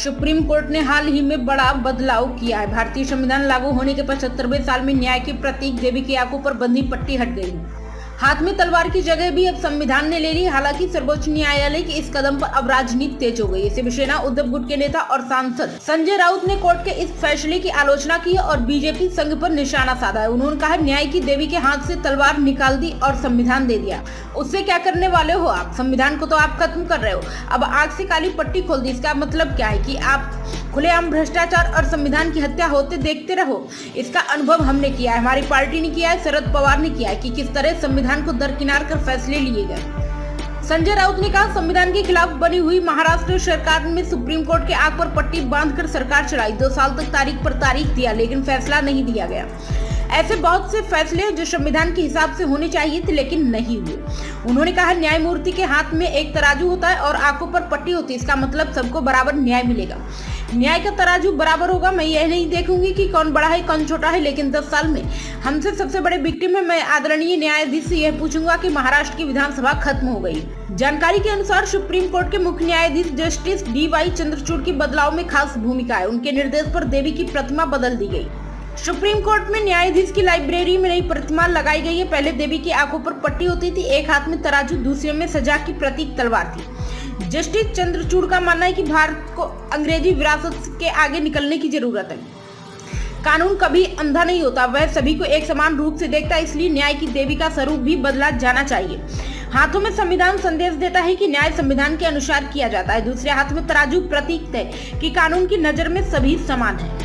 Supreme court ने हाल ही में बड़ा बदलाव किया है। भारतीय संविधान लागू होने के 75वें साल में न्याय के प्रतीक देवी की आंखों पर बंधी पट्टी हट गई है। हाथ में तलवार की जगह भी अब संविधान ने ले ली। हालांकि सर्वोच्च न्यायालय के इस कदम पर अब राजनीति तेज हो गई है। शिवसेना उद्धव गुट के नेता और सांसद संजय राउत ने कोर्ट के इस फैसले की आलोचना की और बीजेपी संघ पर निशाना साधा है। उन्होंने कहा, न्याय की देवी के हाथ से तलवार निकाल दी और संविधान दे दिया। उससे क्या करने वाले हो आप? संविधान को तो आप खत्म कर रहे हो। अब आग से काली पट्टी खोल दी। इसका मतलब क्या है कि आप खुलेआम भ्रष्टाचार और संविधान की हत्या होते देखते रहो। इसका अनुभव हमने किया है, हमारी पार्टी ने किया है, शरद पवार ने किया है कि किस तरह संविधान को दरकिनार कर फैसले लिए गए। संजय राउत ने कहा, संविधान के खिलाफ बनी हुई महाराष्ट्र सरकार में सुप्रीम कोर्ट के आंख पर पट्टी बांधकर सरकार चलाई। 2 साल तक तारीख पर तारीख दिया, लेकिन फैसला नहीं दिया गया। ऐसे बहुत से फैसले हैं जो संविधान के हिसाब से होने चाहिए थे लेकिन नहीं हुए। उन्होंने कहा, न्यायमूर्ति के हाथ में एक तराजू होता है और आंखों पर पट्टी होती है। इसका मतलब सबको बराबर न्याय मिलेगा। न्याय का तराजू बराबर होगा। मैं यह नहीं देखूंगी कि कौन बड़ा है कौन छोटा है, लेकिन 10 साल में हमसे सबसे बड़े विक्टिम है। मैं आदरणीय न्यायाधीश से यह पूछूंगा कि महाराष्ट्र की विधानसभा खत्म हो गई। जानकारी के अनुसार सुप्रीम कोर्ट के मुख्य न्यायाधीश जस्टिस DY चंद्रचूड़ की बदलाव में खास भूमिका है। उनके निर्देश पर देवी की प्रतिमा बदल दी गई। सुप्रीम कोर्ट में न्यायाधीश की लाइब्रेरी में नई प्रतिमा लगाई गई है। पहले देवी की आंखों पर पट्टी होती थी, एक हाथ में तराजू, दूसरे में सजा की प्रतीक तलवार थी। जस्टिस चंद्रचूड़ का मानना है कि भारत को अंग्रेजी विरासत के आगे निकलने की जरूरत है। कानून कभी अंधा नहीं होता, वह सभी को एक समान रूप से देखता है। इसलिए न्याय की देवी का स्वरूप भी बदला जाना चाहिए। हाथों में संविधान संदेश देता है कि न्याय संविधान के अनुसार किया जाता है। दूसरे हाथ में तराजू प्रतीक है कि कानून की नजर में सभी समान है।